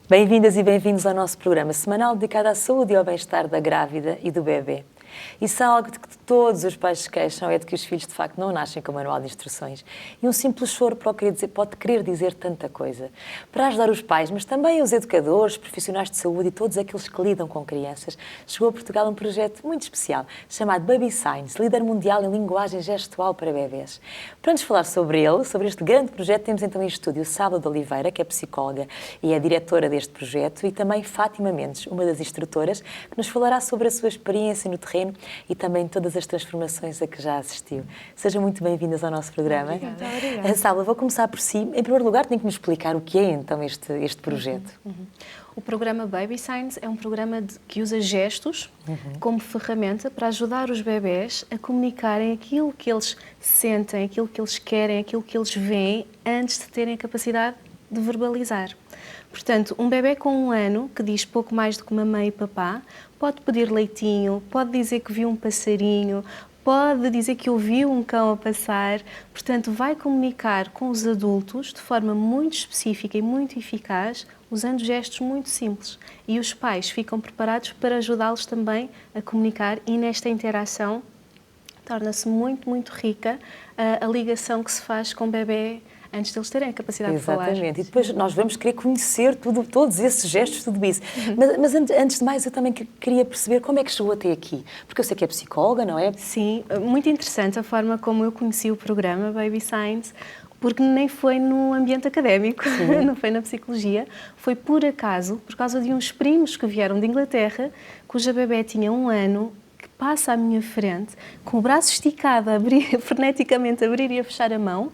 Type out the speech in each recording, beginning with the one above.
Bem-vindas e bem-vindos ao nosso programa semanal dedicado à saúde e ao bem-estar da grávida e do bebê. E se há algo de que todos os pais se queixam é de que os filhos de facto não nascem com manual de instruções. E um simples choro pode querer dizer tanta coisa. Para ajudar os pais, mas também os educadores, profissionais de saúde e todos aqueles que lidam com crianças, chegou a Portugal um projeto muito especial, chamado Baby Signs, líder mundial em linguagem gestual para bebés. Para nos falar sobre ele, sobre este grande projeto, temos então em estúdio Sábado de Oliveira, que é psicóloga e é diretora deste projeto, e também Fátima Mendes, uma das instrutoras, que nos falará sobre a sua experiência no terreno e também todas as transformações a que já assistiu. Sejam muito bem-vindas ao nosso programa. Obrigada. Sábado, vou começar por si. Em primeiro lugar, tenho que me explicar o que é então este projeto. O programa Baby Signs é um programa que usa gestos como ferramenta para ajudar os bebés a comunicarem aquilo que eles sentem, aquilo que eles querem, aquilo que eles veem antes de terem a capacidade de verbalizar. Portanto, um bebé com 1 ano, que diz pouco mais do que mamãe e papá, pode pedir leitinho, pode dizer que viu um passarinho, pode dizer que ouviu um cão a passar. Portanto, vai comunicar com os adultos de forma muito específica e muito eficaz, usando gestos muito simples. E os pais ficam preparados para ajudá-los também a comunicar, e nesta interação torna-se muito, muito rica a ligação que se faz com o bebé antes de eles terem a capacidade de falar. Exatamente. E depois nós vamos querer conhecer todos esses gestos, tudo isso. Mas antes de mais, eu também queria perceber como é que chegou até aqui. Porque eu sei que é psicóloga, não é? Sim, muito interessante a forma como eu conheci o programa Baby Signs, porque nem foi no ambiente académico, não foi na psicologia, foi por acaso, por causa de uns primos que vieram de Inglaterra, cuja bebé tinha 1 ano, que passa à minha frente, com o braço esticado, freneticamente a abrir e a fechar a mão.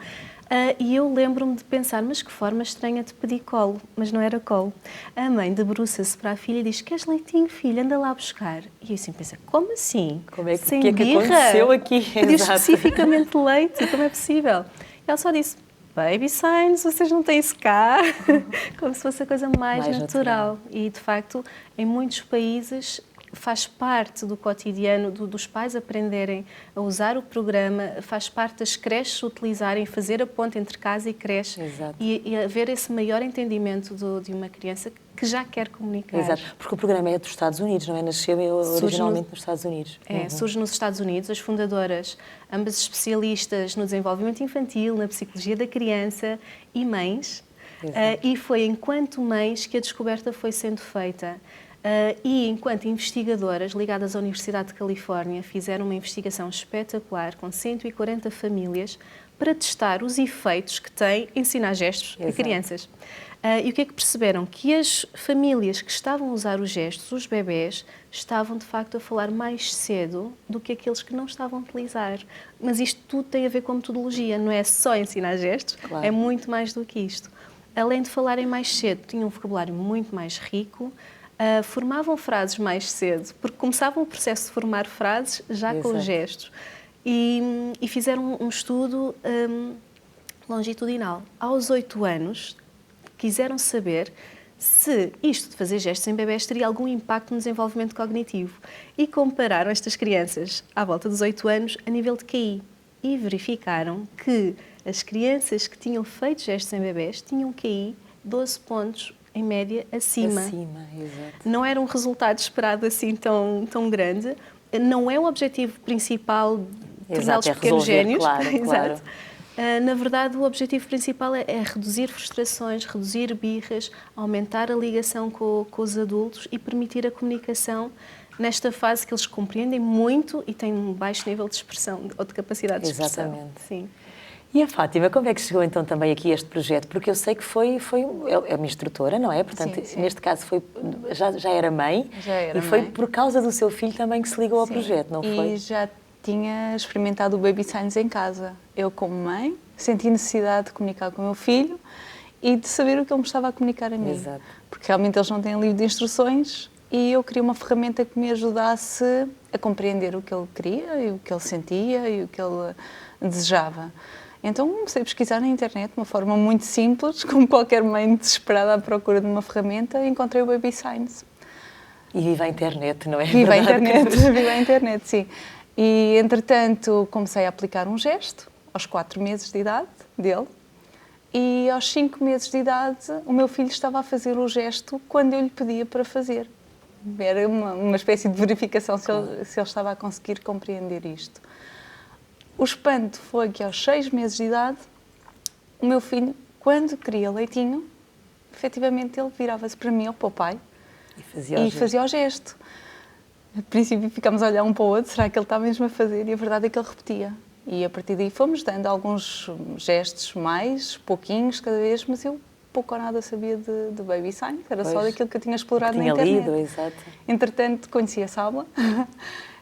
E eu lembro-me de pensar, mas que forma estranha de pedir colo, mas não era colo. A mãe debruça-se para a filha e diz: queres leitinho, filha? Anda lá buscar. E eu assim pensei, como assim? Como é que, sem que aconteceu aqui? Pedir especificamente leite, como é possível? E ela só disse: Baby Signs, vocês não têm isso cá? Como se fosse a coisa mais natural. E, de facto, em muitos países faz parte do cotidiano dos pais aprenderem a usar o programa, faz parte das creches utilizarem, fazer a ponte entre casa e creche. E haver esse maior entendimento de uma criança que já quer comunicar. Exato, porque o programa é dos Estados Unidos, não é? Nasceu originalmente nos Estados Unidos. Surge nos Estados Unidos. As fundadoras, ambas especialistas no desenvolvimento infantil, na psicologia da criança e mães. E foi enquanto mães que a descoberta foi sendo feita. E enquanto investigadoras ligadas à Universidade de Califórnia fizeram uma investigação espetacular com 140 famílias para testar os efeitos que tem ensinar gestos a crianças. E o que é que perceberam? Que as famílias que estavam a usar os gestos, os bebés, estavam de facto a falar mais cedo do que aqueles que não estavam a utilizar. Mas isto tudo tem a ver com a metodologia, não é só ensinar gestos, é muito mais do que isto. Além de falarem mais cedo, tinham um vocabulário muito mais rico, formavam frases mais cedo, porque começavam o processo de formar frases já com os gestos. E fizeram um estudo longitudinal. Aos 8 anos, quiseram saber se isto de fazer gestos em bebés teria algum impacto no desenvolvimento cognitivo. E compararam estas crianças à volta dos 8 anos a nível de QI. E verificaram que as crianças que tinham feito gestos em bebés tinham QI 12 pontos em média acima. Exato. Não era um resultado esperado assim tão grande. Não é o objetivo principal torná-los pequenos génios. Claro. Na verdade, o objetivo principal é reduzir frustrações, reduzir birras, aumentar a ligação com os adultos e permitir a comunicação nesta fase que eles compreendem muito e têm um baixo nível de expressão ou de capacidade de expressão. Exatamente. Sim. E a Fátima, como é que chegou então também aqui a este projeto? Porque eu sei que é uma instrutora, não é? Portanto, sim. neste caso já era mãe. Já foi mãe. Por causa do seu filho também que se ligou ao projeto, não foi? E já tinha experimentado o Baby Signs em casa. Eu, como mãe, senti necessidade de comunicar com o meu filho e de saber o que ele me estava a comunicar a mim. Exato. Porque realmente eles não têm livro de instruções e eu queria uma ferramenta que me ajudasse a compreender o que ele queria e o que ele sentia e o que ele desejava. Então comecei a pesquisar na internet de uma forma muito simples, como qualquer mãe desesperada à procura de uma ferramenta, e encontrei o Baby Signs. E viva a internet, não é? Viva a internet, sim. E, entretanto, comecei a aplicar um gesto aos 4 meses de idade dele e aos 5 meses de idade o meu filho estava a fazer o gesto quando eu lhe pedia para fazer. Era uma espécie de verificação se ele estava a conseguir compreender isto. O espanto foi que aos 6 meses de idade o meu filho, quando queria leitinho, efetivamente ele virava-se para mim ou para o pai e fazia o gesto. A princípio ficámos a olhar um para o outro, será que ele está mesmo a fazer? E a verdade é que ele repetia. E a partir daí fomos dando alguns gestos mais, pouquinhos cada vez, mas eu pouco ou nada sabia de baby signs, era só daquilo que eu tinha explorado na internet. Lido, exato. Entretanto, conheci a Sábula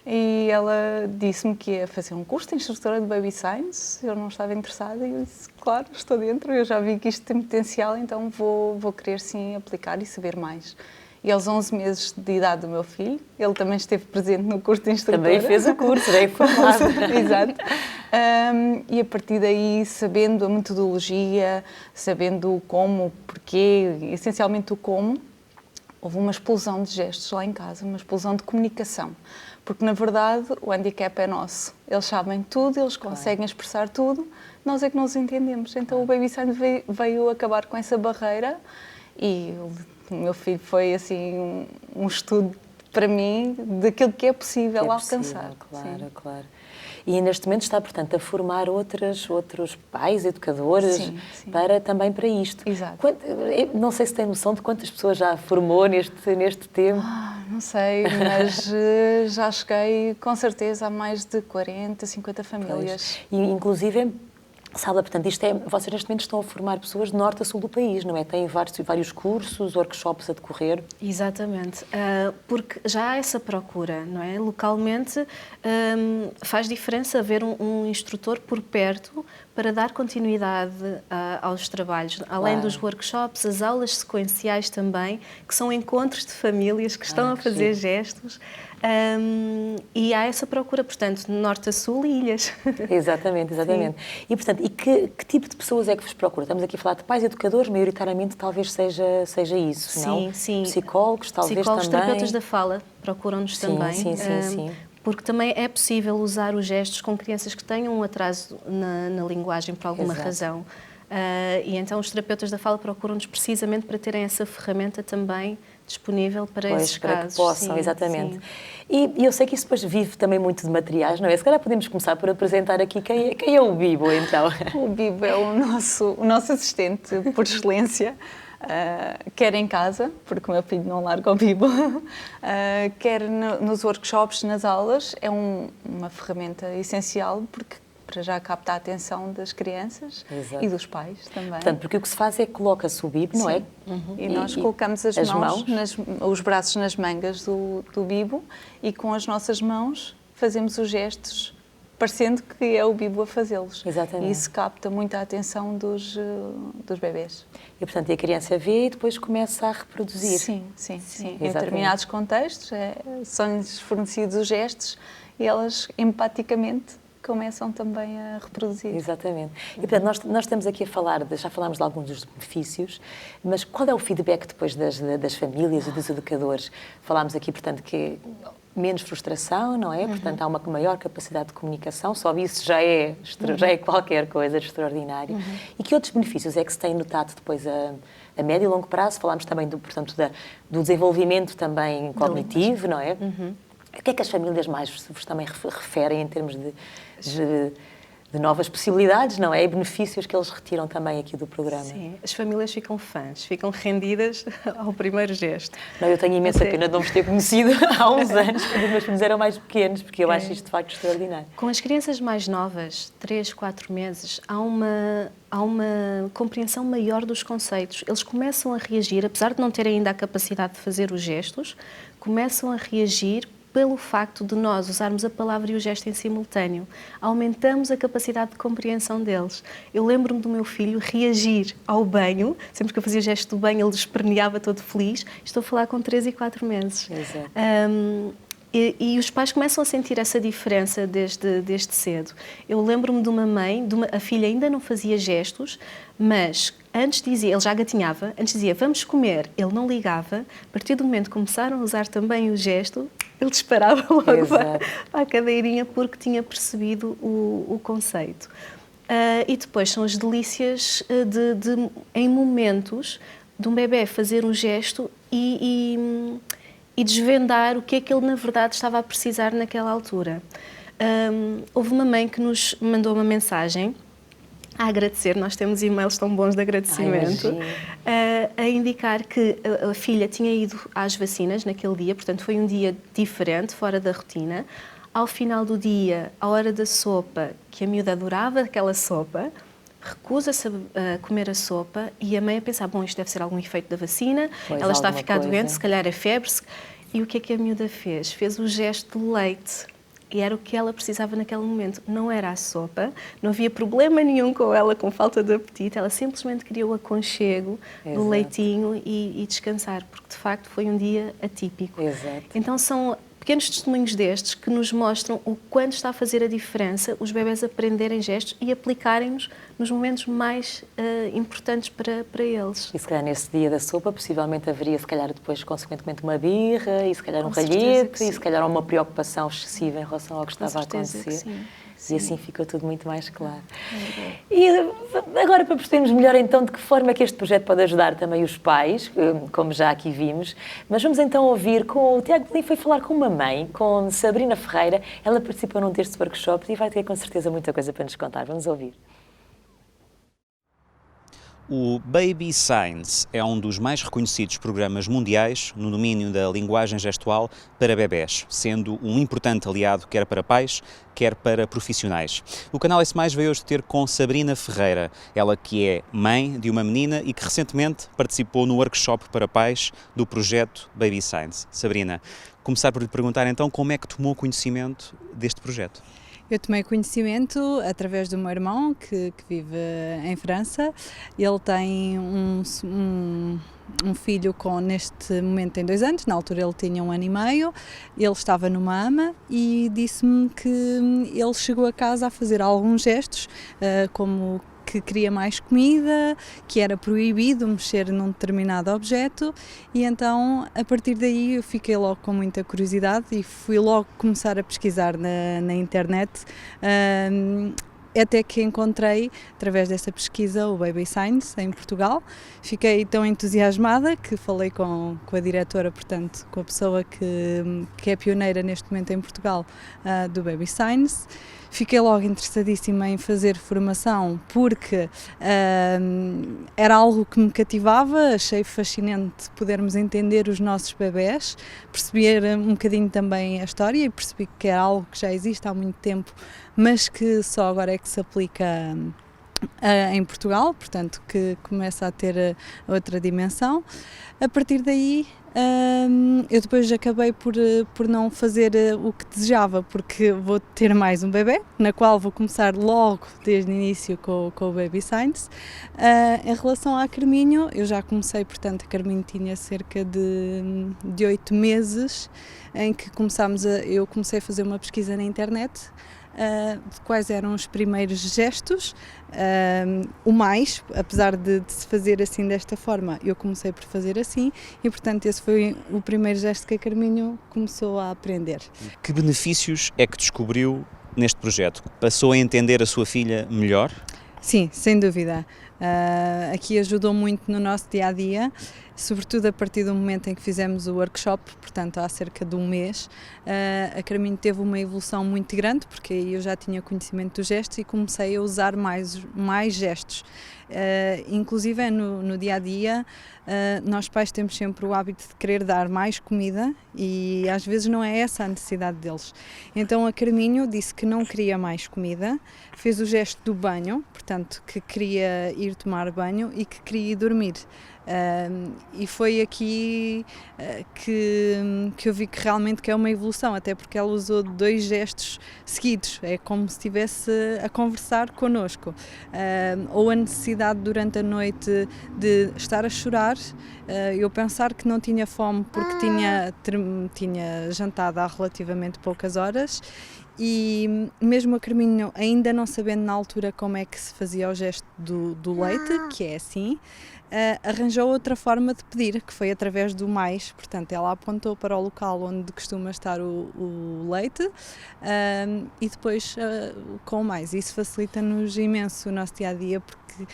e ela disse-me que ia fazer um curso de instrutora de baby signs. Eu não estava interessada e eu disse, claro, estou dentro, eu já vi que isto tem potencial, então vou querer sim aplicar e saber mais. E aos 11 meses de idade do meu filho, ele também esteve presente no curso de instrutora. Também fez o curso, bem formado. Exato. E a partir daí, sabendo a metodologia, sabendo o como, o porquê, essencialmente o como, houve uma explosão de gestos lá em casa, uma explosão de comunicação. Porque, na verdade, o handicap é nosso. Eles sabem tudo, eles conseguem expressar tudo, nós é que não os entendemos. Então o Baby Sign veio acabar com essa barreira e o meu filho foi assim um estudo para mim daquilo que é possível alcançar. Claro, sim. claro. E neste momento está, portanto, a formar outros pais, educadores, sim. Também para isto. Exato. Não sei se tem noção de quantas pessoas já formou neste tempo. Não sei, mas já cheguei com certeza a mais de 40, 50 famílias. Pois. E, inclusive, Sábula, portanto, vocês neste momento estão a formar pessoas de norte a sul do país, não é? Têm vários cursos, workshops a decorrer. Exatamente, porque já há essa procura, não é? Localmente faz diferença haver um instrutor por perto para dar continuidade aos trabalhos. Além dos workshops, as aulas sequenciais também, que são encontros de famílias que estão a fazer gestos. E há essa procura, portanto, de norte a sul e ilhas. Exatamente. Sim. E, portanto, que tipo de pessoas é que vos procura? Estamos aqui a falar de pais educadores, maioritariamente talvez seja isso, sim, não? Sim. Psicólogos, talvez Psicólogos, também. terapeutas da fala procuram-nos também. Sim. Porque também é possível usar os gestos com crianças que tenham um atraso na linguagem por alguma razão. E então os terapeutas da fala procuram-nos precisamente para terem essa ferramenta também disponível para esses casos. Para que possam, sim, exatamente. Sim. E eu sei que isso depois vive também muito de materiais, não é? Se calhar podemos começar por apresentar aqui quem é o Bibo, então. O Bibo é o nosso assistente por excelência. Quer em casa, porque o meu filho não larga o Bibo, quer nos workshops, nas aulas, é uma ferramenta essencial porque para já capta a atenção das crianças. Exato. E dos pais também. Portanto, porque o que se faz é que coloca-se o Bibo, não é? E nós colocamos as mãos os braços nas mangas do Bibo e com as nossas mãos fazemos os gestos parecendo que é o Bibo a fazê-los. Exatamente. E isso capta muito a atenção dos bebés. E, portanto, a criança vê e depois começa a reproduzir. Sim. Em determinados contextos, são-lhes fornecidos os gestos e elas, empaticamente, começam também a reproduzir. Exatamente. E, portanto, nós estamos aqui a falar, já falámos de alguns dos benefícios, mas qual é o feedback depois das famílias e dos educadores? Falámos aqui, portanto, que menos frustração, não é? Portanto, há uma maior capacidade de comunicação, só isso já é qualquer coisa de extraordinário. E que outros benefícios é que se tem notado depois a médio e longo prazo? Falámos também, do desenvolvimento também cognitivo, não é? O que é que as famílias mais vos também referem em termos de novas possibilidades, não é? E benefícios que eles retiram também aqui do programa. Sim, as famílias ficam fãs, ficam rendidas ao primeiro gesto. Não, eu tenho imensa pena de não vos ter conhecido há uns anos, quando os meus filhos eram mais pequenos, porque eu acho isto de facto extraordinário. Com as crianças mais novas, 3, 4 meses, há uma compreensão maior dos conceitos. Eles começam a reagir, apesar de não terem ainda a capacidade de fazer os gestos, começam a reagir pelo facto de nós usarmos a palavra e o gesto em simultâneo. Aumentamos a capacidade de compreensão deles. Eu lembro-me do meu filho reagir ao banho, sempre que eu fazia o gesto do banho, ele esperneava todo feliz. Estou a falar com 3 e 4 meses. Exato. E os pais começam a sentir essa diferença desde cedo. Eu lembro-me de uma mãe, a filha ainda não fazia gestos, mas antes dizia, ele já gatinhava, antes dizia vamos comer, ele não ligava. A partir do momento que começaram a usar também o gesto, ele disparava logo para a cadeirinha porque tinha percebido o conceito. E depois são as delícias em momentos de um bebê fazer um gesto e desvendar o que é que ele na verdade estava a precisar naquela altura. Houve uma mãe que nos mandou uma mensagem a agradecer, nós temos e-mails tão bons de agradecimento, a indicar que a filha tinha ido às vacinas naquele dia, portanto foi um dia diferente, fora da rotina. Ao final do dia, à hora da sopa, que a miúda adorava aquela sopa, recusa-se a comer a sopa e a mãe a pensar, bom, isto deve ser algum efeito da vacina, pois, ela está a ficar coisa. doente, se calhar é febre. E o que é que a miúda fez? Fez o gesto de leite. E era o que ela precisava naquele momento. Não era a sopa, não havia problema nenhum com ela, com falta de apetite. Ela simplesmente queria o aconchego do leitinho e descansar, porque de facto foi um dia atípico. Exato. Então são pequenos testemunhos destes que nos mostram o quanto está a fazer a diferença os bebés aprenderem gestos e aplicarem-nos nos momentos mais importantes para eles. E se calhar nesse dia da sopa, possivelmente haveria se calhar depois consequentemente uma birra e se calhar um Com certeza que ralhete sim. e se calhar uma preocupação excessiva em relação ao que estava a certeza que acontecer. sim. E assim ficou tudo muito mais claro. E agora, para percebermos melhor então de que forma é que este projeto pode ajudar também os pais, como já aqui vimos, mas vamos então ouvir com o Tiago Pelim foi falar com uma mãe, com Sabrina Ferreira. Ela participou num destes workshops e vai ter com certeza muita coisa para nos contar. Vamos ouvir. O Baby Signs é um dos mais reconhecidos programas mundiais no domínio da linguagem gestual para bebés, sendo um importante aliado quer para pais, quer para profissionais. O canal S+, veio hoje ter com Sabrina Ferreira, ela que é mãe de uma menina e que recentemente participou no workshop para pais do projeto Baby Signs. Sabrina, começar por lhe perguntar então como é que tomou conhecimento deste projeto? Eu tomei conhecimento através do meu irmão, que vive em França. Ele tem um filho neste momento tem 2 anos, na altura ele tinha 1 ano e meio. Ele estava numa ama e disse-me que ele chegou a casa a fazer alguns gestos, como que queria mais comida, que era proibido mexer num determinado objeto, e então a partir daí eu fiquei logo com muita curiosidade e fui logo começar a pesquisar na internet, até que encontrei, através dessa pesquisa, o Baby Signs em Portugal. Fiquei tão entusiasmada que falei com a diretora, portanto, com a pessoa que é pioneira neste momento em Portugal do Baby Signs. Fiquei logo interessadíssima em fazer formação porque era algo que me cativava, achei fascinante podermos entender os nossos bebés, perceber um bocadinho também a história e percebi que é algo que já existe há muito tempo, mas que só agora é que se aplica em Portugal, portanto que começa a ter outra dimensão. A partir daí eu depois acabei por não fazer o que desejava, porque vou ter mais um bebê, na qual vou começar logo desde o início com o Baby Signs. Em relação à Carminho, eu já comecei, portanto a Carminho tinha cerca de 8 meses, em que eu comecei a fazer uma pesquisa na internet, de quais eram os primeiros gestos, apesar de se fazer assim desta forma, eu comecei por fazer assim e portanto esse foi o primeiro gesto que a Carminho começou a aprender. Que benefícios é que descobriu neste projeto? Passou a entender a sua filha melhor? Sim, sem dúvida. Aqui ajudou muito no nosso dia-a-dia, sobretudo a partir do momento em que fizemos o workshop, portanto há cerca de 1 mês. A Carminho teve uma evolução muito grande, porque aí eu já tinha conhecimento dos gestos e comecei a usar mais gestos. Inclusive no dia-a-dia, nós pais temos sempre o hábito de querer dar mais comida e às vezes não é essa a necessidade deles. Então a Carminho disse que não queria mais comida, fez o gesto do banho, portanto que queria ir tomar banho e que queria ir dormir. E foi aqui que eu vi que realmente que é uma evolução, até porque ela usou 2 gestos seguidos, é como se estivesse a conversar connosco, ou a necessidade durante a noite de estar a chorar, eu pensar que não tinha fome porque tinha jantado há relativamente poucas horas. E mesmo a Carminho, ainda não sabendo na altura como é que se fazia o gesto do leite, que é assim, arranjou outra forma de pedir, que foi através do mais. Portanto, ela apontou para o local onde costuma estar o leite e depois com o mais. Isso facilita-nos imenso o nosso dia-a-dia, porque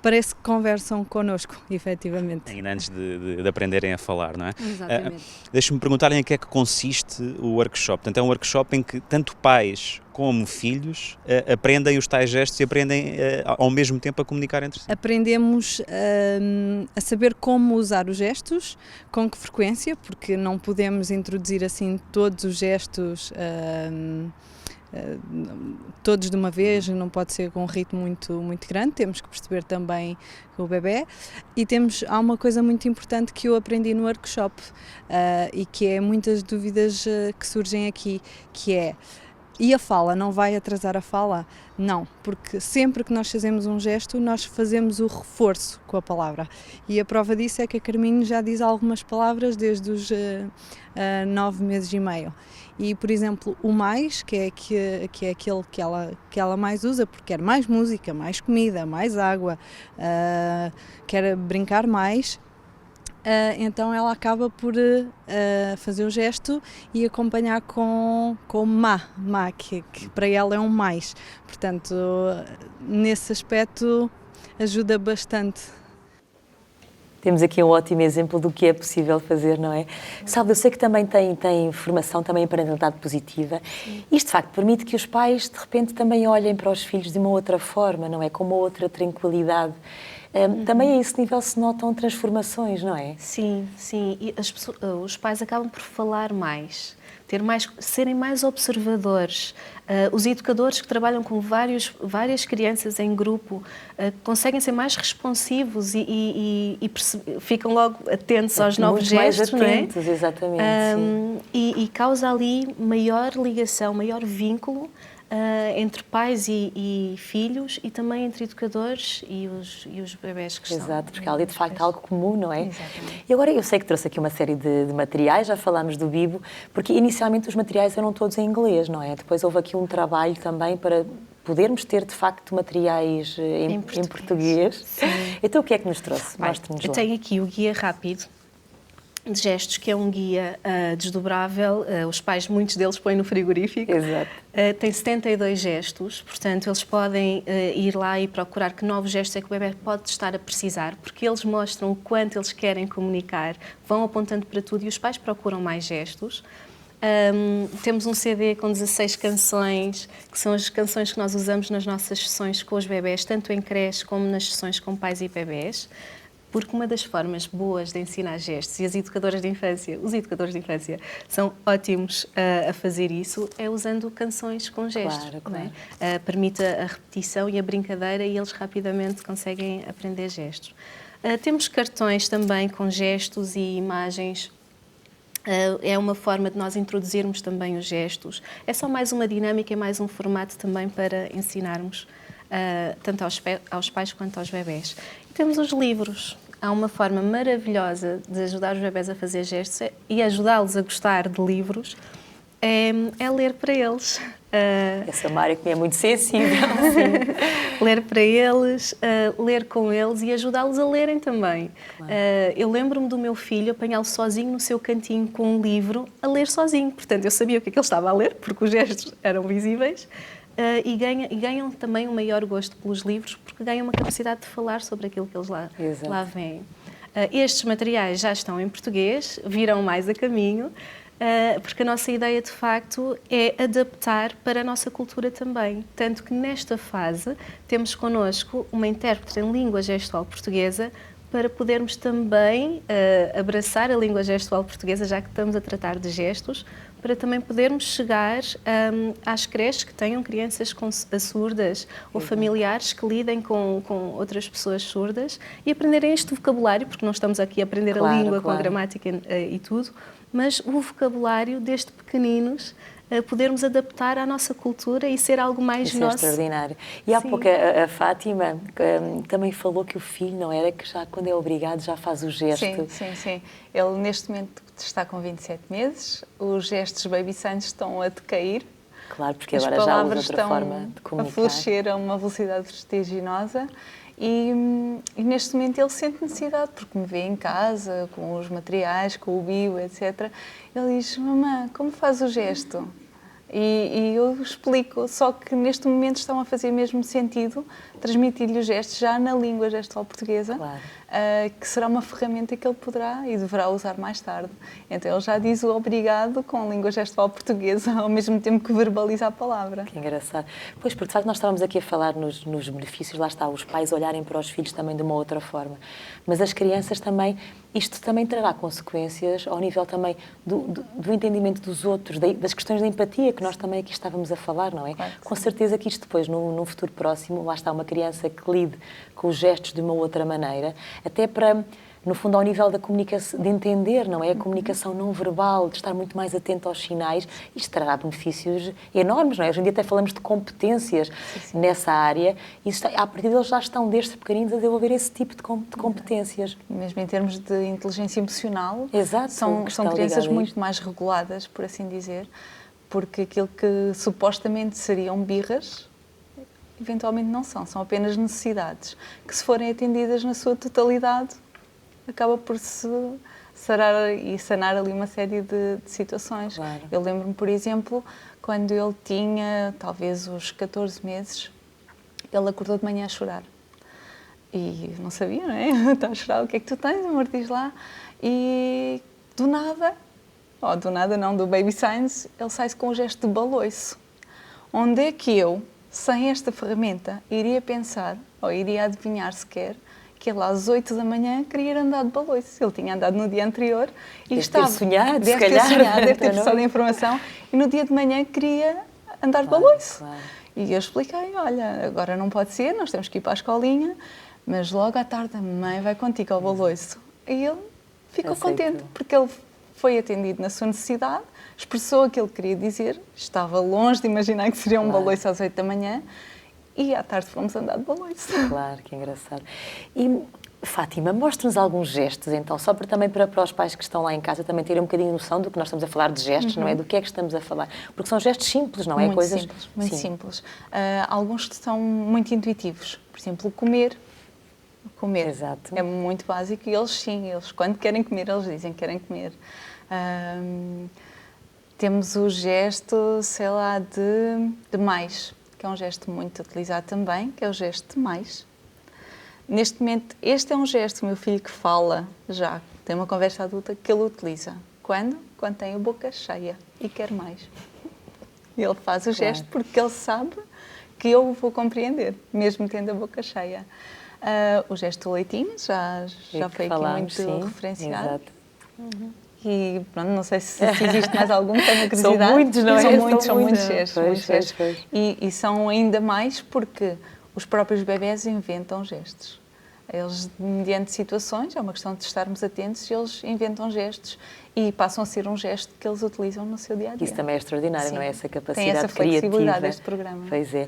parece que conversam connosco, efetivamente. Ainda antes de aprenderem a falar, não é? Exatamente. Deixe-me perguntar em que é que consiste o workshop. Portanto, é um workshop em que tanto pais como filhos aprendem os tais gestos e aprendem ao mesmo tempo a comunicar entre si. Aprendemos a saber como usar os gestos, com que frequência, porque não podemos introduzir assim todos os gestos todos de uma vez, não pode ser com um ritmo muito grande, temos que perceber também o bebê. E há uma coisa muito importante que eu aprendi no workshop e que é muitas dúvidas que surgem aqui, que é: e a fala não vai atrasar a fala? Não, porque sempre que nós fazemos um gesto, nós fazemos o reforço com a palavra. E a prova disso é que a Carminho já diz algumas palavras desde os 9 meses e meio. E, por exemplo, o mais, que é aquele que ela mais usa, porque quer mais música, mais comida, mais água, quer brincar mais. Então ela acaba por fazer o gesto e acompanhar com má, que para ela é um mais. Portanto, nesse aspecto ajuda bastante. Temos aqui um ótimo exemplo do que é possível fazer, não é? Sabe, eu sei que também tem formação também em parentalidade positiva. Isto, de facto, permite que os pais, de repente, também olhem para os filhos de uma outra forma, não é? Com uma outra tranquilidade. Também a esse nível se notam transformações, não é? Sim. E os pais acabam por falar mais, serem mais observadores. Os educadores que trabalham com várias crianças em grupo conseguem ser mais responsivos e ficam logo atentos aos novos gestos, mais atentos, não é? Exatamente. E causa ali maior ligação, maior vínculo entre pais e filhos, e também entre educadores e os bebés que estão. Exato, porque há ali de facto algo comum, não é? Exatamente. E agora eu sei que trouxe aqui uma série de materiais, já falámos do Bibo, porque inicialmente os materiais eram todos em inglês, não é? Depois houve aqui um trabalho também para podermos ter de facto materiais em português. Sim. Então o que é que nos trouxe? Mostre-nos Eu lá. tenho aqui o guia rápido de gestos, que é um guia desdobrável. Os pais, muitos deles, põem no frigorífico. Exato. Tem 72 gestos, portanto, eles podem ir lá e procurar que novos gestos é que o bebê pode estar a precisar, porque eles mostram o quanto eles querem comunicar, vão apontando para tudo e os pais procuram mais gestos. Temos um CD com 16 canções, que são as canções que nós usamos nas nossas sessões com os bebés, tanto em creche como nas sessões com pais e bebés. Porque uma das formas boas de ensinar gestos, e os educadores de infância são ótimos a fazer isso, é usando canções com gestos. Claro. Não é? Permite a repetição e a brincadeira e eles rapidamente conseguem aprender gestos. Temos cartões também com gestos e imagens. É uma forma de nós introduzirmos também os gestos. É só mais uma dinâmica e mais um formato também para ensinarmos tanto aos pais quanto aos bebés. E temos os livros. Há uma forma maravilhosa de ajudar os bebés a fazer gestos e ajudá-los a gostar de livros, é ler para eles. Essa é uma área que me é muito sensível. Sim. Ler para eles, ler com eles e ajudá-los a lerem também. Claro. Eu lembro-me do meu filho apanhá-lo sozinho no seu cantinho com um livro, a ler sozinho. Portanto, eu sabia o que é que ele estava a ler, porque os gestos eram visíveis. E ganham também um maior gosto pelos livros, porque ganham uma capacidade de falar sobre aquilo que eles lá veem. Estes materiais já estão em português, virão mais a caminho, porque a nossa ideia, de facto, é adaptar para a nossa cultura também. Tanto que, nesta fase, temos connosco uma intérprete em língua gestual portuguesa para podermos também abraçar a língua gestual portuguesa, já que estamos a tratar de gestos, para também podermos chegar às creches que tenham crianças surdas ou familiares que lidem com outras pessoas surdas e aprenderem este vocabulário, porque não estamos aqui a aprender a língua com a gramática e tudo, mas o vocabulário desde pequeninos, podermos adaptar à nossa cultura e ser algo mais nosso. Isso é extraordinário. E há pouco a Fátima também falou que o filho, não era, que já quando é obrigado já faz o gesto. Sim. Ele neste momento está com 27 meses, os gestos baby signs estão a decair. Claro, porque agora já usa outra forma de comunicar. A florescer a uma velocidade vertiginosa E neste momento ele sente necessidade, porque me vê em casa, com os materiais, com o bio, etc. Ele diz: mamã, como faz o gesto? E eu explico, só que neste momento estão a fazer mesmo sentido transmitir-lhe o gesto já na língua gestual portuguesa, Claro. que será uma ferramenta que ele poderá e deverá usar mais tarde. Então ele já diz o obrigado com a língua gestual portuguesa, ao mesmo tempo que verbaliza a palavra. Que engraçado. Pois, porque de facto nós estávamos aqui a falar nos benefícios, lá está, os pais olharem para os filhos também de uma outra forma. Mas as crianças também, isto também trará consequências ao nível também do entendimento dos outros, das questões da empatia que nós também aqui estávamos a falar, não é? Claro. Com certeza que isto depois, num futuro próximo, lá está uma criança que lide com os gestos de uma outra maneira, até para, no fundo, ao nível da comunicação, de entender, não é? A comunicação não verbal, de estar muito mais atento aos sinais, isto trará benefícios enormes, não é? Hoje em dia até falamos de competências nessa área e a partir deles já estão desde pequeninos a desenvolver esse tipo de competências. Mesmo em termos de inteligência emocional, Exato, são que está crianças ligado a muito isto. mais reguladas, por assim dizer, porque aquilo que supostamente seriam birras, eventualmente não são apenas necessidades, que se forem atendidas na sua totalidade, acaba por se sarar e sanar ali uma série de situações. Claro. Eu lembro-me, por exemplo, quando ele tinha talvez os 14 meses, ele acordou de manhã a chorar. E não sabia, não é? Está a chorar, o que é que tu tens, amor? Diz lá. E do nada não, do Baby Signs, ele sai-se com um gesto de baloiço. Onde é que eu, sem esta ferramenta, iria pensar, ou iria adivinhar sequer, que ele às 8 da manhã queria ir andar de baloiço. Ele tinha andado no dia anterior e Deve estava... ter sonhado, se deve ter calhar. sonhado, deve ter prestado a informação, e no dia de manhã queria andar de baloiço. Claro. E eu expliquei: olha, agora não pode ser, nós temos que ir para a escolinha, mas logo à tarde a mãe vai contigo ao baloiço. E ele ficou Aceitou. contente, porque ele foi atendido na sua necessidade, expressou aquilo que queria dizer, estava longe de imaginar que seria um Claro. baloiço às 8 da manhã, e à tarde fomos andar de baloiço. Claro, que engraçado. E, Fátima, mostra-nos alguns gestos, então, só também para os pais que estão lá em casa também terem um bocadinho noção do que nós estamos a falar de gestos, não é? Do que é que estamos a falar. Porque são gestos simples, não é? Muito Coisas simples, muito Sim. simples. Alguns que são muito intuitivos, por exemplo, comer. Exato. É muito básico e eles quando querem comer, eles dizem que querem comer. Temos o gesto, sei lá, de mais, que é um gesto muito utilizado também, que é o gesto de mais. Neste momento, este é um gesto, o meu filho que fala já, tem uma conversa adulta, que ele utiliza. Quando? Quando tem a boca cheia e quer mais. E ele faz o gesto porque ele sabe que eu vou compreender, mesmo tendo a boca cheia. O gesto do leitinho já foi aqui muito referenciado. Exato. E pronto, não sei se existe mais algum que tenha curiosidade. São muitos, não é? São muitos gestos. Pois. E são ainda mais porque os próprios bebés inventam gestos. Eles, mediante situações, é uma questão de estarmos atentos, eles inventam gestos e passam a ser um gesto que eles utilizam no seu dia-a-dia. Isso também é extraordinário, Sim. não é? Essa capacidade Tem essa criativa. flexibilidade deste programa. Pois é.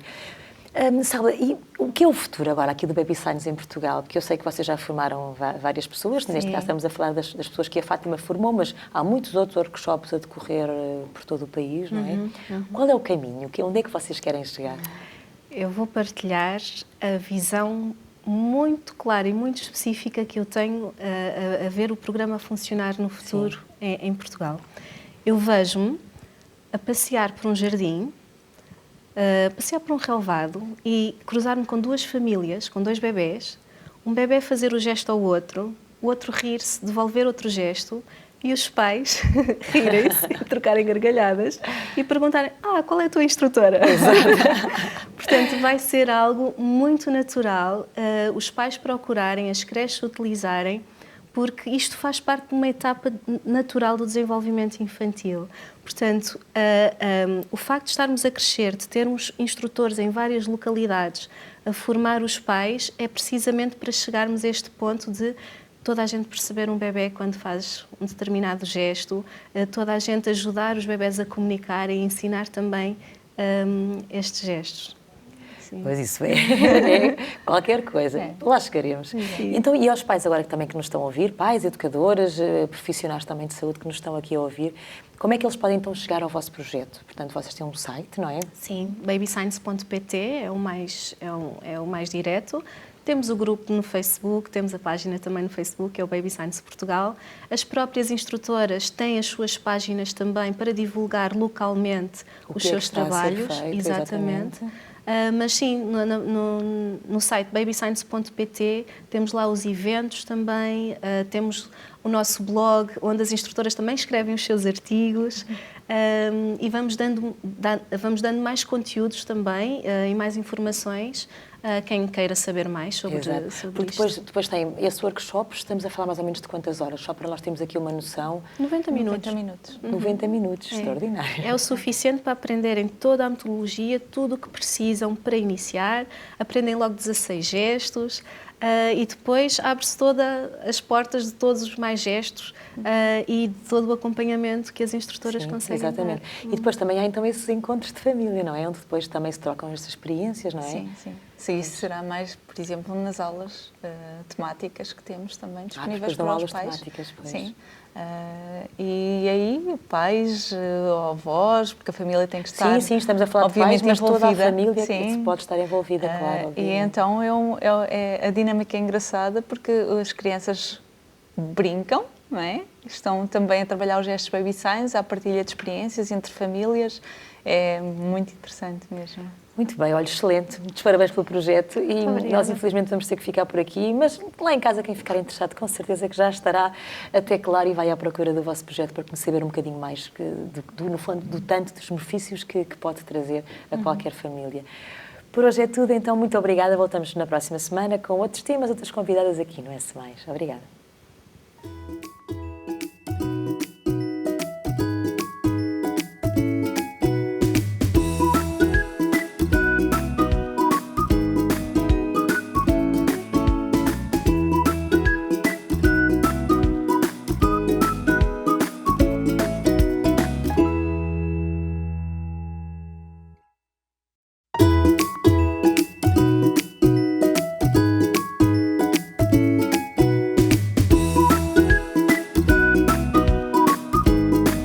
Salva, e o que é o futuro agora aqui do Baby Signs em Portugal? Porque eu sei que vocês já formaram várias pessoas, neste caso estamos a falar das pessoas que a Fátima formou, mas há muitos outros workshops a decorrer por todo o país, não é? Qual é o caminho? Onde é que vocês querem chegar? Eu vou partilhar a visão muito clara e muito específica que eu tenho a ver o programa funcionar no futuro em Portugal. Eu vejo-me a passear por um jardim, passear por um relvado e cruzar-me com duas famílias, com dois bebés, um bebé fazer o gesto ao outro, o outro rir-se, devolver outro gesto e os pais rirem-se e trocarem gargalhadas e perguntarem: qual é a tua instrutora? Portanto, vai ser algo muito natural os pais procurarem, as creches utilizarem, porque isto faz parte de uma etapa natural do desenvolvimento infantil. Portanto, o facto de estarmos a crescer, de termos instrutores em várias localidades a formar os pais, é precisamente para chegarmos a este ponto de toda a gente perceber um bebé quando faz um determinado gesto, toda a gente ajudar os bebés a comunicar e ensinar também estes gestos. Sim. Pois isso é qualquer coisa. Lá chegaremos. Sim. Então, e aos pais agora que também que nos estão a ouvir, pais, educadoras, profissionais também de saúde que nos estão aqui a ouvir, como é que eles podem então chegar ao vosso projeto? Portanto, vocês têm um site, não é? Sim, babyscience.pt é o mais direto. Temos o grupo no Facebook, temos a página também no Facebook, que é o Baby Science Portugal. As próprias instrutoras têm as suas páginas também para divulgar localmente os seus trabalhos. Feito, exatamente. Mas sim, no site babyscience.pt temos lá os eventos também, temos o nosso blog, onde as instrutoras também escrevem os seus artigos, e vamos dando mais conteúdos também e mais informações a quem queira saber mais sobre Porque isto. depois tem esse workshop, estamos a falar mais ou menos de quantas horas? Só para nós termos aqui uma noção. 90 minutos. 90 minutos, extraordinário. É o suficiente para aprenderem toda a metodologia, tudo o que precisam para iniciar. Aprendem logo 16 gestos e depois abre-se todas as portas de todos os mais gestos e de todo o acompanhamento que as instrutoras conseguem exatamente. dar. E depois também há então esses encontros de família, não é? Onde depois também se trocam estas experiências, não é? Sim, sim. Sim, isso será mais, por exemplo, nas aulas temáticas que temos também disponíveis para os pais. Temáticas, pois. Sim. E aí, pais, avós, porque a família tem que estar. Sim, estamos a falar de pais, mas toda a família que pode estar envolvida, claro. E então a dinâmica é engraçada porque as crianças brincam, não é? Estão também a trabalhar os gestos Baby Signs, a partilha de experiências entre famílias. É muito interessante mesmo. Muito bem, olha, excelente. Muitos parabéns pelo projeto e nós infelizmente vamos ter que ficar por aqui, mas lá em casa quem ficar interessado com certeza que já estará até claro e vai à procura do vosso projeto para saber um bocadinho mais no fundo do tanto dos benefícios que pode trazer a qualquer família. Por hoje é tudo, então muito obrigada. Voltamos na próxima semana com outros temas, outras convidadas aqui no S+. Obrigada.